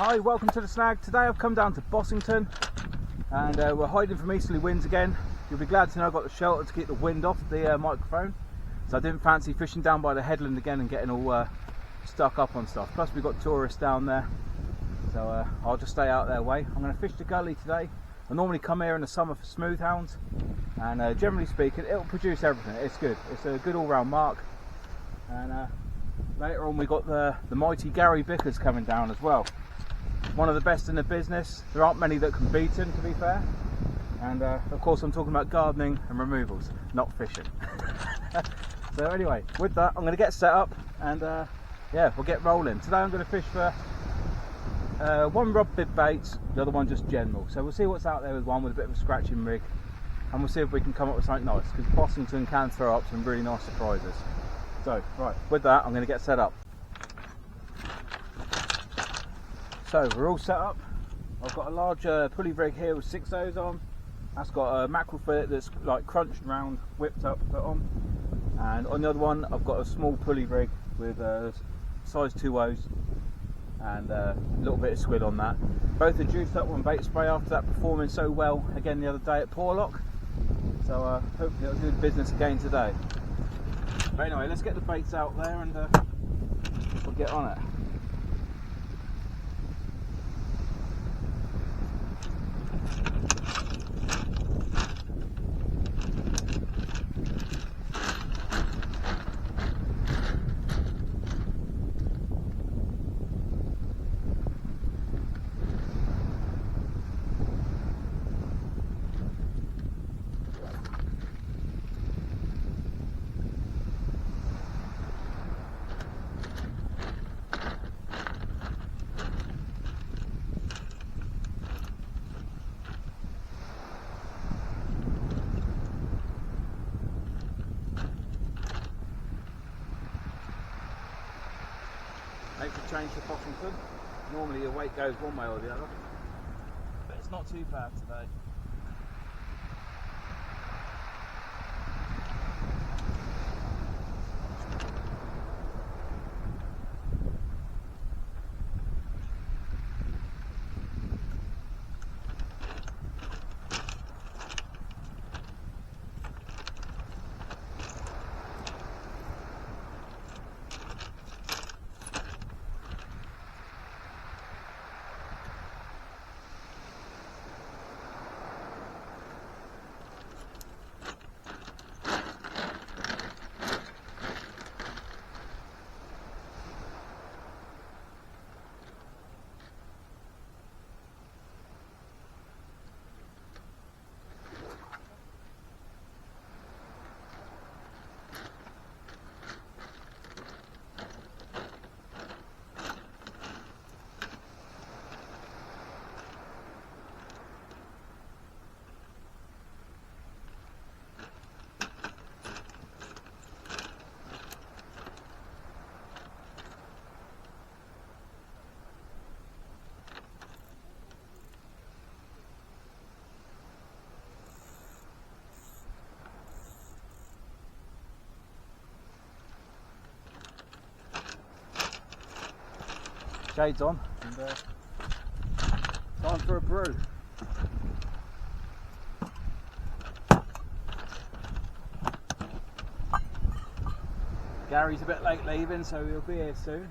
Hi, welcome to the snag. Today I've come down to Bossington and we're hiding from easterly winds again. You'll be glad to know I've got the shelter to keep the wind off the microphone, so I didn't fancy fishing down by the headland again and getting all stuck up on stuff. Plus we've got tourists down there, so I'll just stay out their way. I'm going to fish the gully today. I normally come here in the summer for smooth hounds, and generally speaking it'll produce everything. It's good, it's a good all-round mark. And later on we got the mighty Gary Bickers coming down as well. One of the best in the business. There aren't many that can beat him, to be fair. And of course I'm talking about gardening and removals, not fishing. So anyway, with that I'm going to get set up and yeah, we'll get rolling. Today I'm going to fish for one rod bib baits, the other one just general. So we'll see what's out there with one with a bit of a scratching rig, and we'll see if we can come up with something nice, because Bossington can throw up some really nice surprises. So right, with that I'm going to get set up. So we're all set up. I've got a large pulley rig here with 6 O's on. That's got a mackerel fillet that's like crunched round, whipped up, put on. And on the other one I've got a small pulley rig with size 2 O's and a little bit of squid on that. Both are juiced up on bait spray after that performing so well again the other day at Porlock. So hopefully it'll do the business again today. But anyway, let's get the baits out there and we'll get on it. Makes a change to Bossington. Normally your weight goes one way or the other, but it's not too bad today. Shades on, and time for a brew. Gary's a bit late leaving, so he'll be here soon.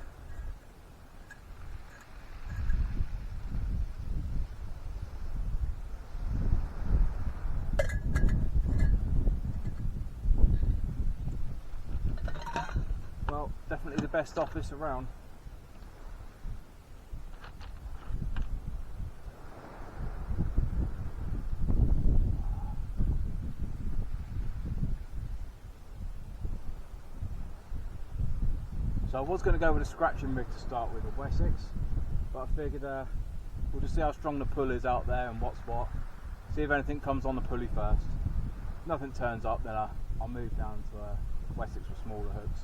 Well, definitely the best office around. So I was going to go with a scratching rig to start with, a Wessex, but I figured we'll just see how strong the pull is out there and what's what. See if anything comes on the pulley first. If nothing turns up, then I'll move down to a Wessex with smaller hooks.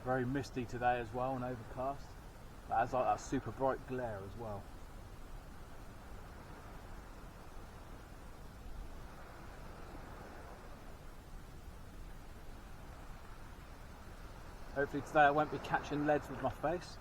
Very misty today as well and overcast. That has like that super bright glare as well. Hopefully today I won't be catching leads with my face.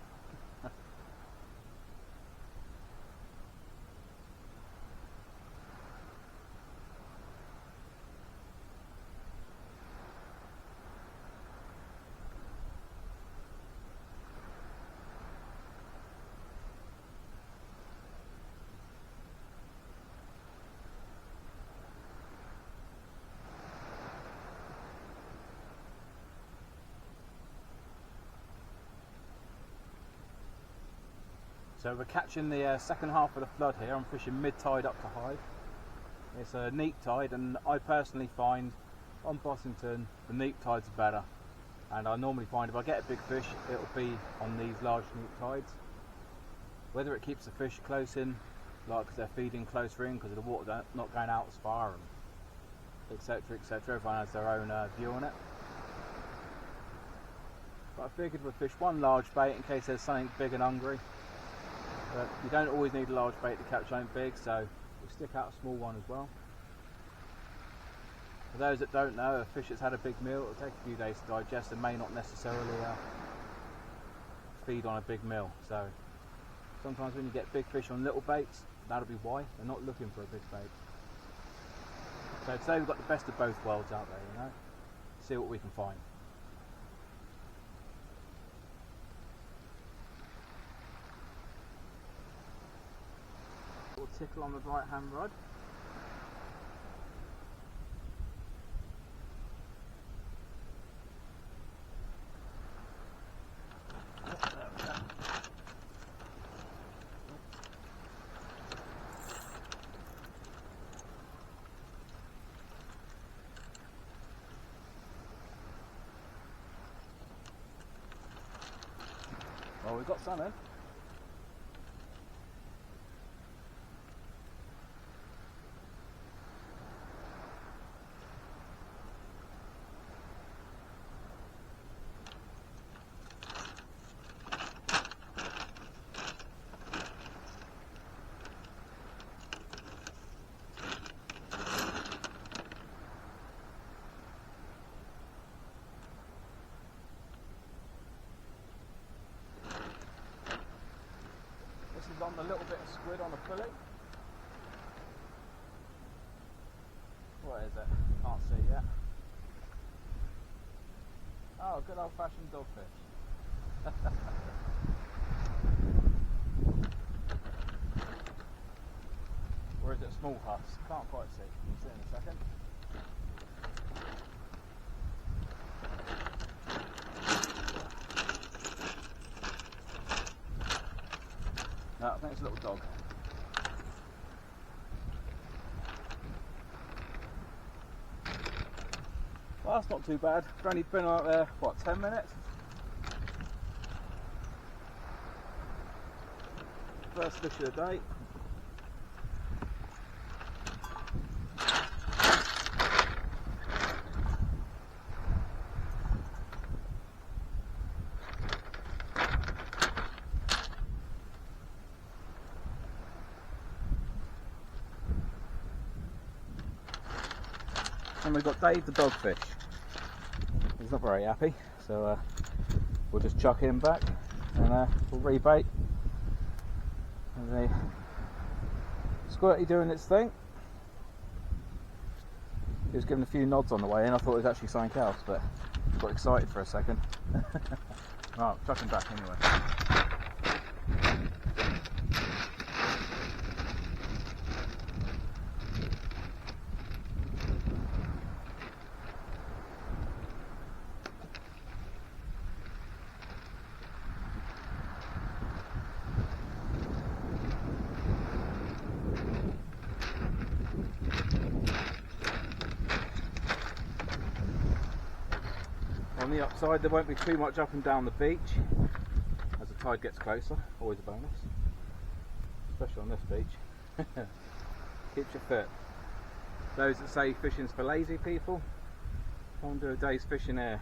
So we're catching the second half of the flood here. I'm fishing mid-tide up to high. It's a neap tide, and I personally find on Bossington the neap tides are better. And I normally find if I get a big fish, it'll be on these large neap tides. Whether it keeps the fish close in, like because they're feeding closer in because of the water not going out as far, and etc, etc. Everyone has their own view on it. But I figured we'd fish one large bait in case there's something big and hungry. But you don't always need a large bait to catch something big, so we'll stick out a small one as well. For those that don't know, a fish that's had a big meal, it'll take a few days to digest and may not necessarily feed on a big meal. So sometimes when you get big fish on little baits, that'll be why. They're not looking for a big bait. So today we've got the best of both worlds out there, you know. See what we can find. Little tickle on the right hand rod. Well, we've got some in. This is on the little bit of squid on the pulley. What is it? Can't see yet. Oh, good old fashioned dogfish. Or is it small huss? Can't quite see. We'll see in a second. No, I think it's a little dog. Well, that's not too bad. We've only been out there, what, 10 minutes? First fish of the day. And we've got Dave the dogfish. He's not very happy, so we'll just chuck him back and we'll rebait. And the squirty doing its thing. He was giving a few nods on the way in. I thought it was actually something else, but got excited for a second. Right, chuck him back anyway. On the upside, there won't be too much up and down the beach as the tide gets closer. Always a bonus, especially on this beach. Keeps you fit. Those that say fishing's for lazy people, come and do a day's fishing here.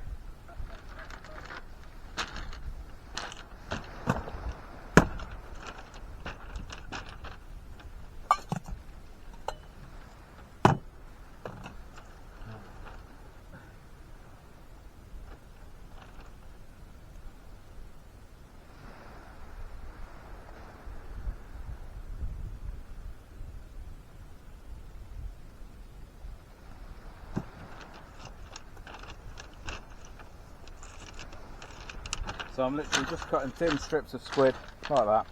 So I'm literally just cutting thin strips of squid like that,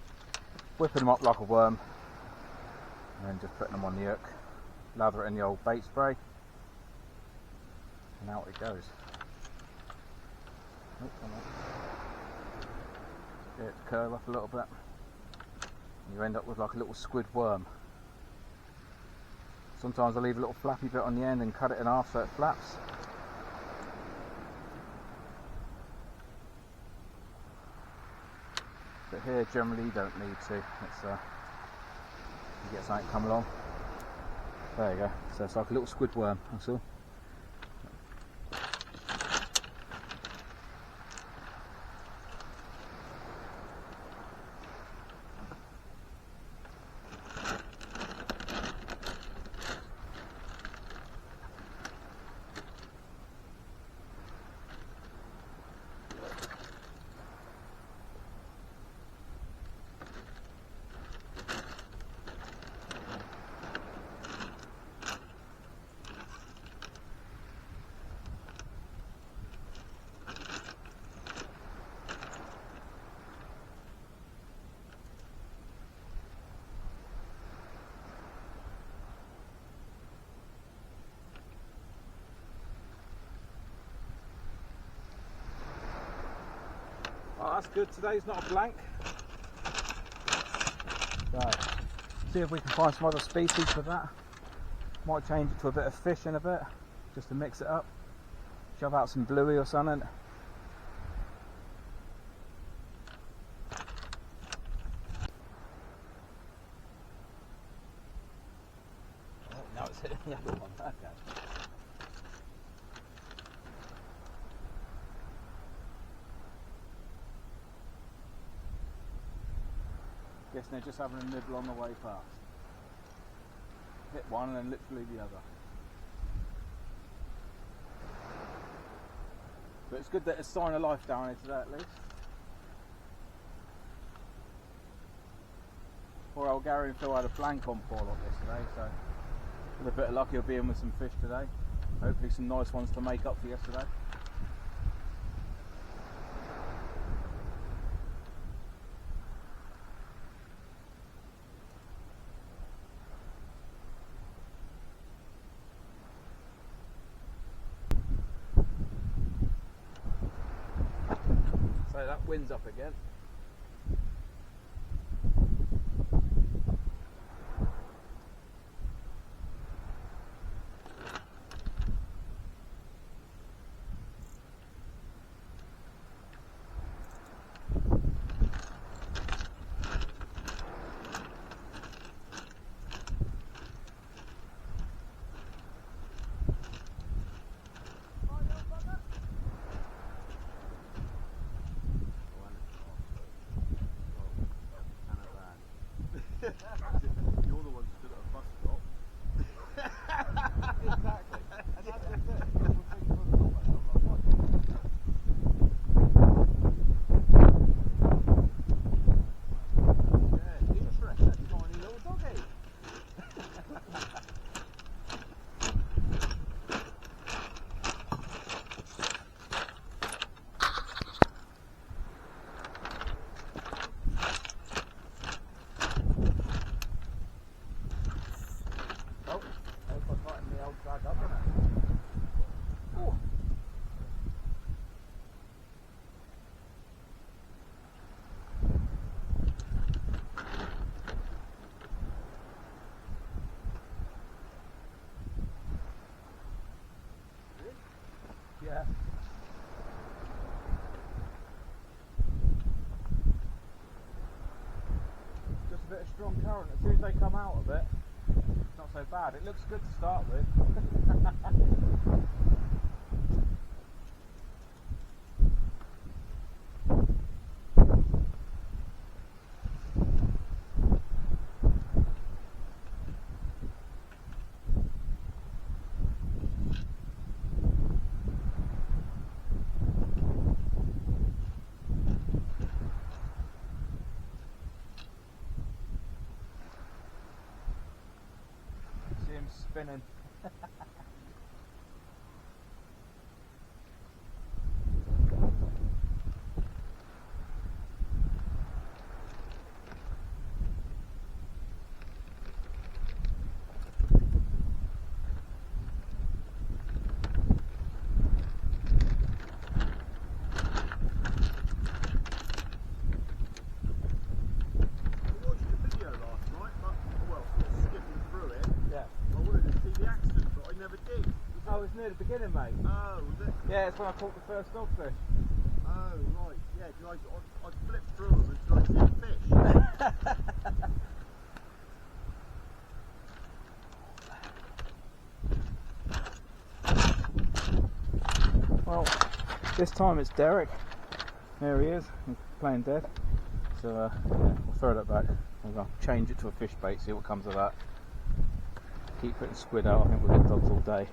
whipping them up like a worm, and then just putting them on the hook, lather it in the old bait spray, and out it goes. Oh, come on. Get it to curl up a little bit. You end up with like a little squid worm. Sometimes I leave a little flappy bit on the end and cut it in half so it flaps. But here generally you don't need to. It's you get something come along. There you go. So it's like a little squid worm, that's all. Oh, that's good. Today's not a blank. Right. See if we can find some other species for that. Might change it to a bit of fish in a bit, just to mix it up. Shove out some bluey or something. Oh, no, it's hitting the other one. Okay. Guessing they're just having a nibble on the way past. Hit one and then literally the other. But it's good that there's a sign of life down here today at least. Poor old Gary and Phil had a blank on poor lot yesterday, so with a bit of luck he'll be in with some fish today. Hopefully some nice ones to make up for yesterday. So that wind's up again. You're the one who stood at a bus stop. Exactly. And that's the thing. People think you're the top man. I'm like, yeah, interesting. Tiny little doggy. Drag up, isn't it? Ooh. Yeah. Just a bit of strong current. As soon as they come out of it, it's not so bad. It looks good to start with. See him spinning. mate. Oh, was it? Yeah, it's when I caught the first dogfish. Oh, right. Yeah, because I flipped through them and I see fish. Well, this time it's Derek. There he is. He's playing dead. So yeah, we'll throw that back. I'm going to change it to a fish bait, see what comes of that. Keep putting squid out. I think we'll get dogs all day.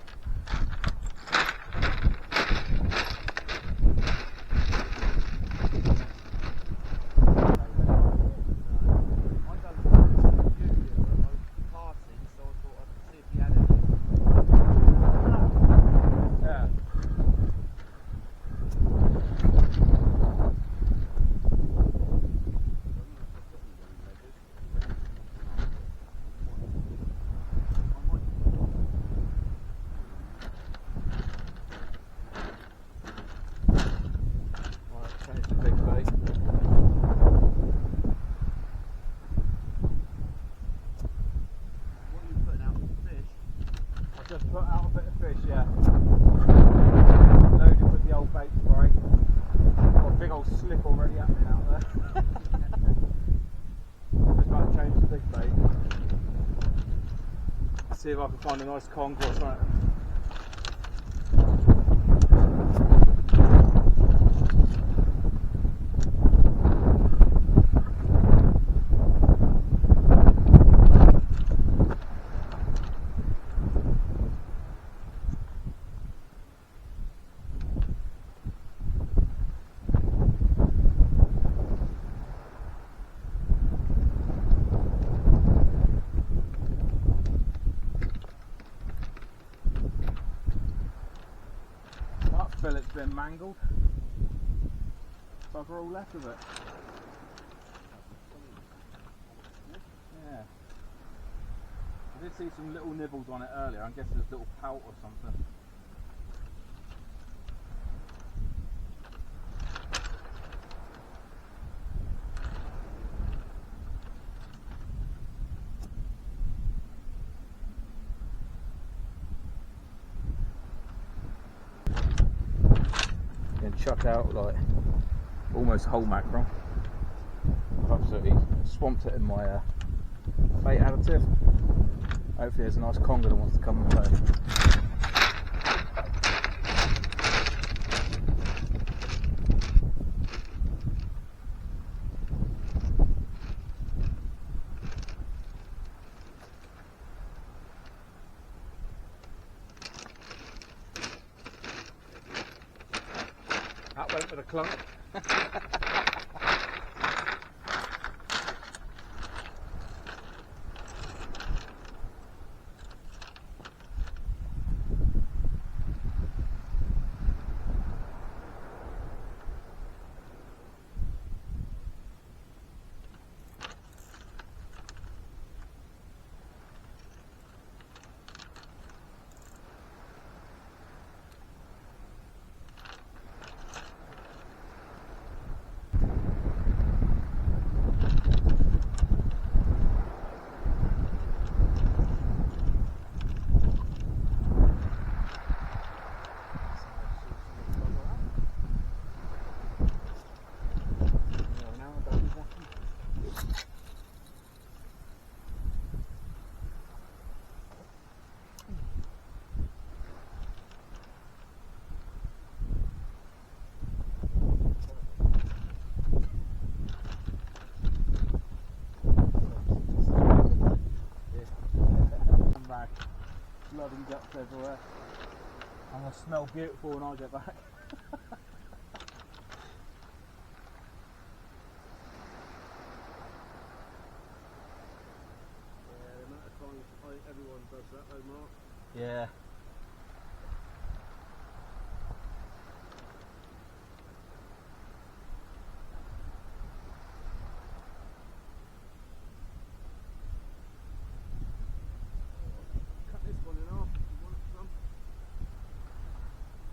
Just put out a bit of fish, yeah. Loaded with the old bait spray. Got a big old slip already happening out there. Just about to change the big bait. See if I can find a nice conch or something. Fillet's been mangled. Bugger all left of it. Yeah. I did see some little nibbles on it earlier. I guess there's a little pout or something. Chuck out like almost whole mackerel. I've absolutely swamped it in my bait additive. Hopefully there's a nice conger that wants to come and play. That went with a clunk. Blood and guts everywhere. I'm going to smell beautiful when I get back. Yeah, the amount of times everyone does that though, Mark. Yeah.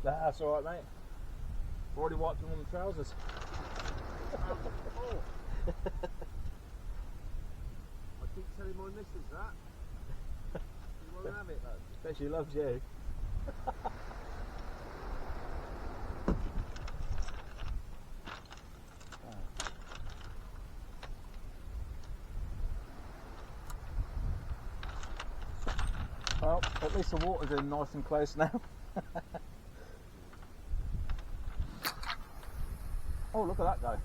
That's alright, mate. I've already wiped them on the trousers. I keep telling my missus that. She won't have it though. Bet she loves you. At least the water's in nice and close now. Oh, look at that guy.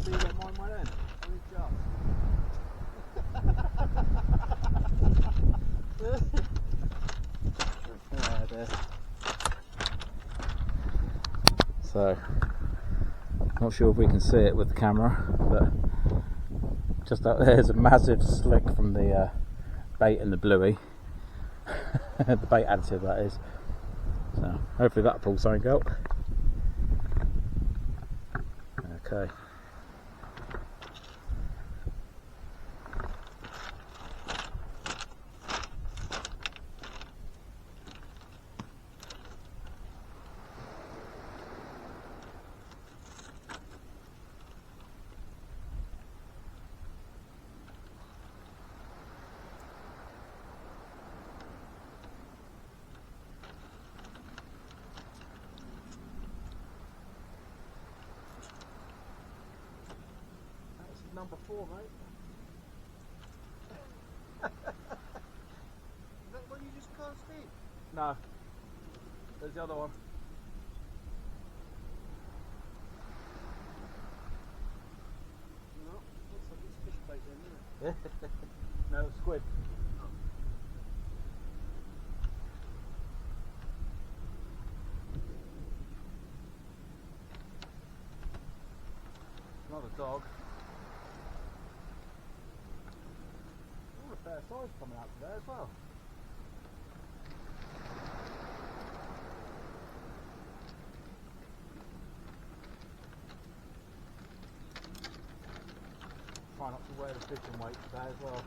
See, you don't mind my end. Only just. So, not sure if we can see it with the camera, but just up there's a massive slick from the bait and the bluey. The bait additive, that is. So, hopefully that'll pull something out. Okay. Number 4, mate. Is that one you just cast in? No, there's the other one. No, looks like it's fish bait then, isn't it? No, it's squid. Not a dog. All a fair size coming out today as well. Try not to wear the fishing weight today as well.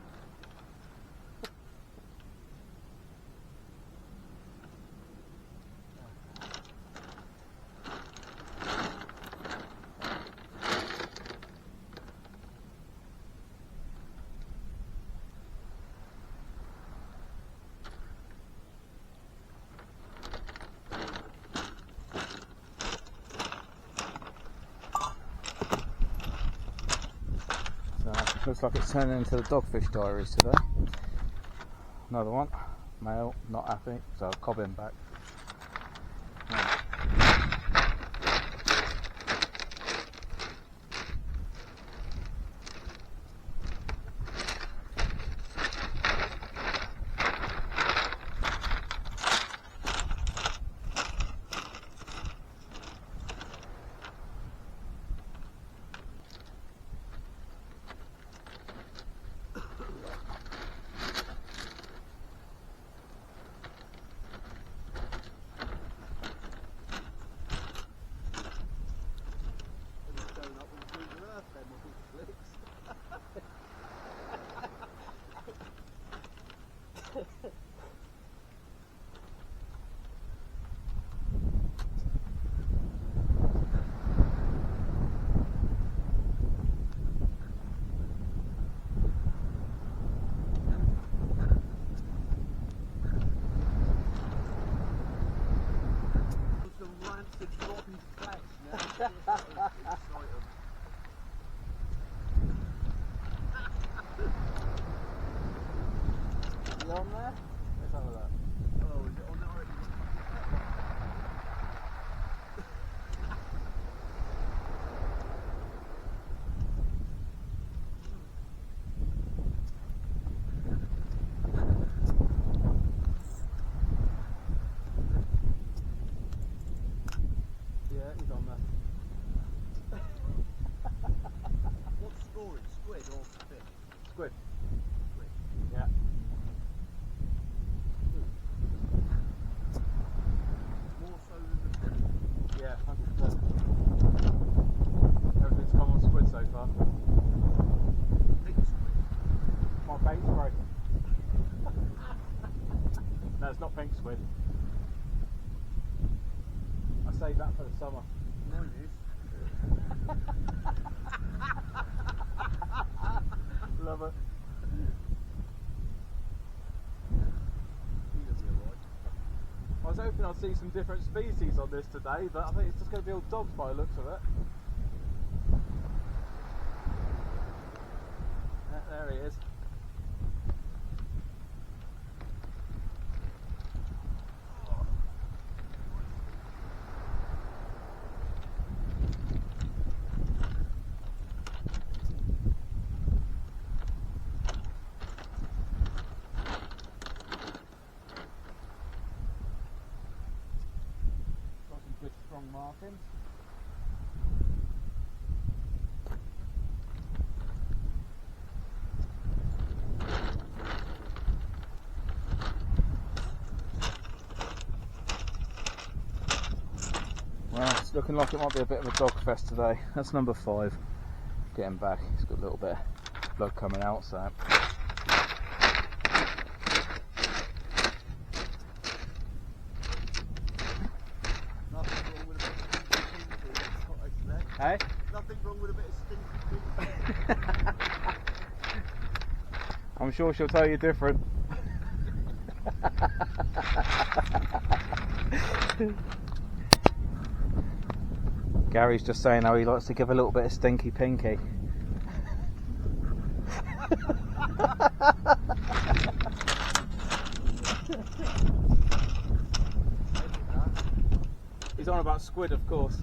Looks like it's turning into the dogfish diaries today. Another one, male, not happy, so I'll cob him back. Right. You on there? Let's have a look. Oh, is it on there already? Yeah, he's on there. What's scoring? Squid or fish? Squid. Squid. Yeah. More so than the fish. Yeah, 100%. Everything's come on squid so far. Big squid. My bait's broken. No, it's not pink squid. I save that for the summer. Mine is. Love it. He'll be alright. I was hoping I'd see some different species on this today, but I think it's just going to be all dogs by the looks of it. There he is. Got some good strong markings. Well, it's looking like it might be a bit of a dog fest today. That's number 5. Getting back, he's got a little bit of blood coming out, so. Nothing wrong with a bit of stinky pink, that's what I say. Hey? Nothing wrong with a bit of stinky pink. I'm sure she'll tell you different. Gary's just saying how he likes to give a little bit of stinky pinky. He's on about squid, of course.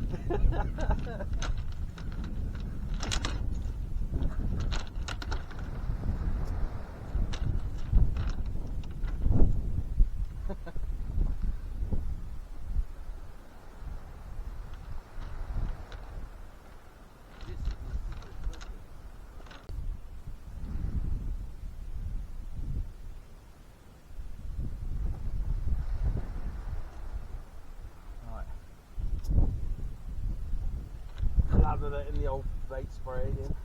Lather it in the old bait spray again.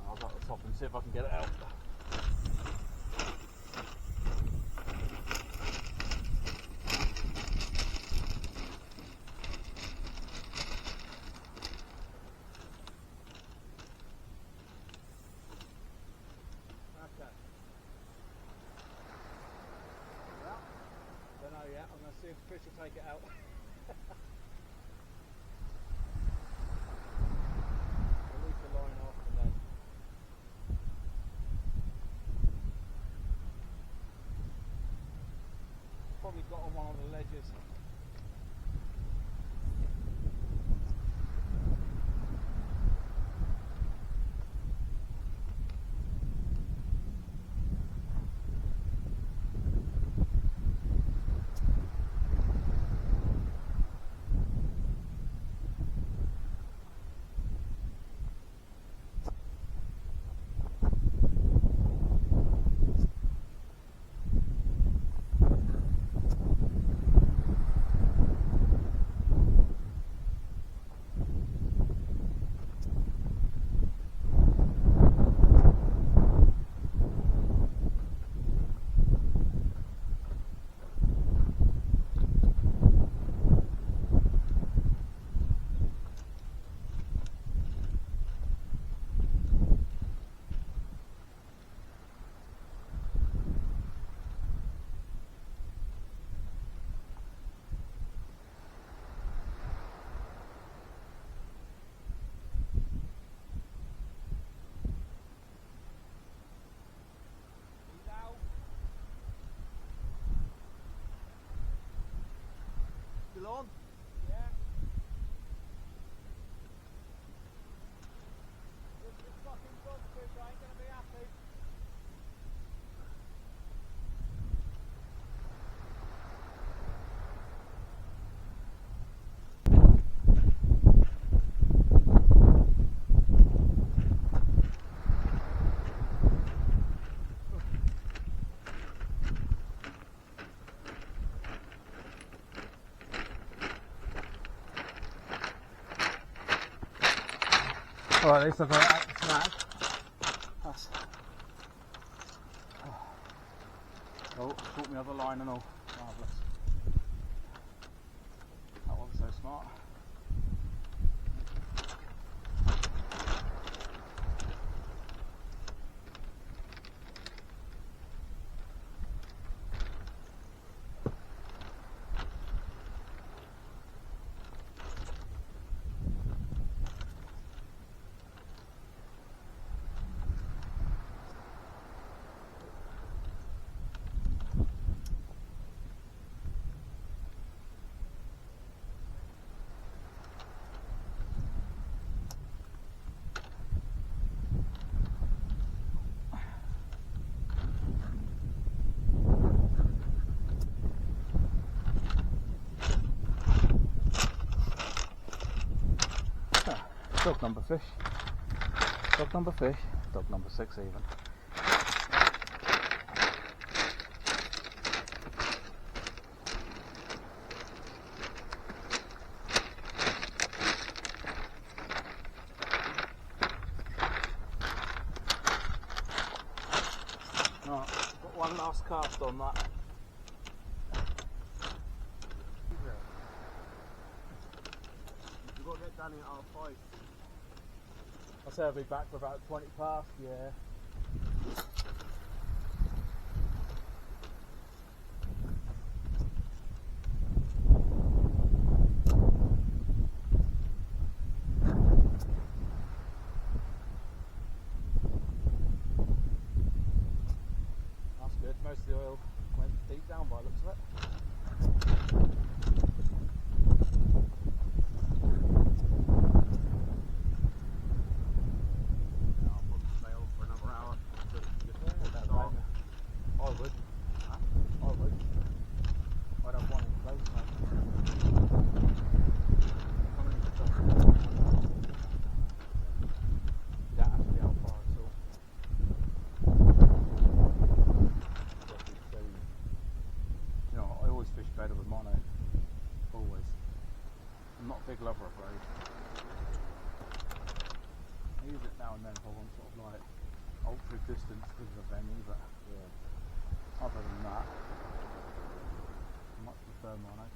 I'll go to the top and see if I can get it out. Okay. Well, don't know yet. I'm going to see if the fish will take it out. Release the line off and then probably got on one of the ledges. Well, at least I've got out the snag. That's... Oh, caught me other line and all. Marvellous. That wasn't so smart. Dog number fish, dog number fish, dog number 6 even. Right, got one last cast on that. You've got to get down in R5. I'll say I'll be back for about 20 past, yeah. That's good, most of the oil went deep down by the looks of it. Big lover of braid. I use it now and then for one sort of like ultra distance because of a venue, but yeah. Other than that, I much prefer mono.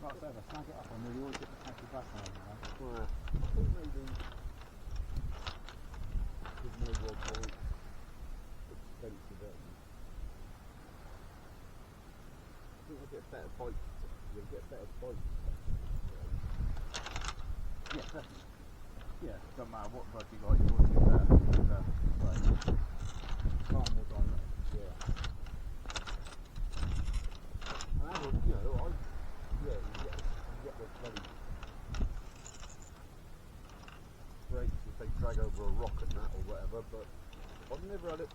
Like I said, if I snag it up on me, you always get the tacky back on it, you know. Well, I think maybe there's no more point expensive. I think I'll get better bites. You'll get better bites. Yeah, definitely. Yeah, don't matter what bug you got, you always get better. Far more direct. Yeah. And I would, you know, you get the bloody breaks if they drag over a rock and that or whatever, but I've never had it.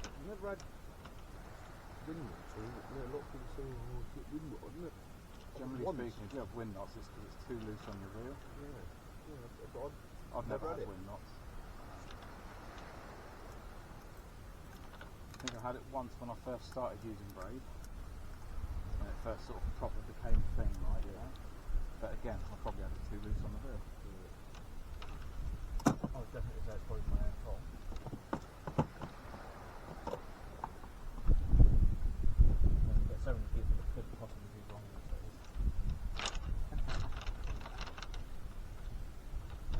I've never had wind knots. A lot of people say, oh, it's get wind knot, isn't it? Generally speaking, if you have wind knots, it's because it's too loose on your reel. Yeah. I've never had wind knots. I think I had it once when I first started using braid, when it first sort of proper became a thing, right? Yeah. But again, I probably had it too loose on the reel. Yeah. I would definitely say it's probably my own fault. There's so many people that could possibly be wrong with those.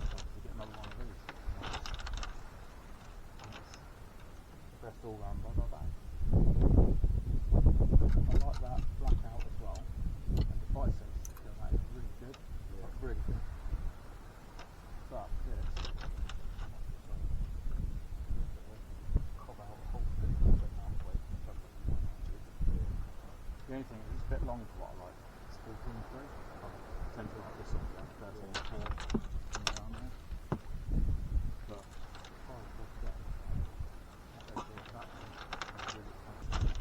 To get another one of these. Best all round bug, not bad. I like that blackout as well. And the bite sense that is really good. Yeah. Like really good. But this cob out whole thing halfway. The only thing is it's a bit long for what I like. It's 14.3. I tend to like this sort of thing, 13.4 around there. But as far as this goes, I'll go for that one. It's really expensive.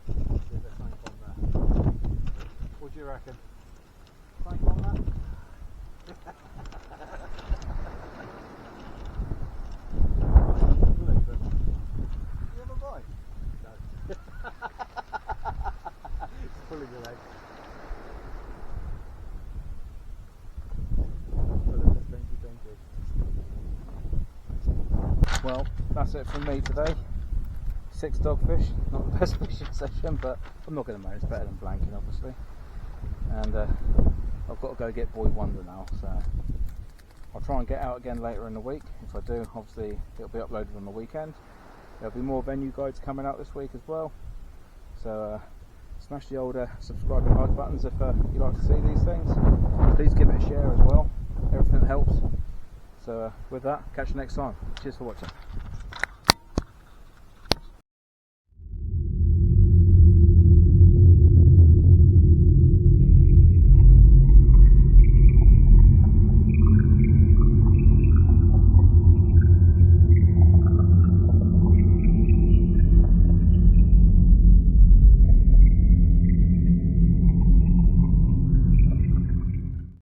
See if there's something on there. What do you reckon? Something on that? Believe it. You have a bite? No. It's pulling your leg. that's it from me today. 6 dogfish, not the best fishing session, but I'm not going to moan, it's better than blanking obviously. And I've got to go get Boy Wonder now, so I'll try and get out again later in the week. If I do, obviously it'll be uploaded on the weekend. There'll be more venue guides coming out this week as well, so smash the old subscribe and like buttons if you like to see these things. Please give it a share as well, everything helps. So with that, catch you next time. Cheers for watching.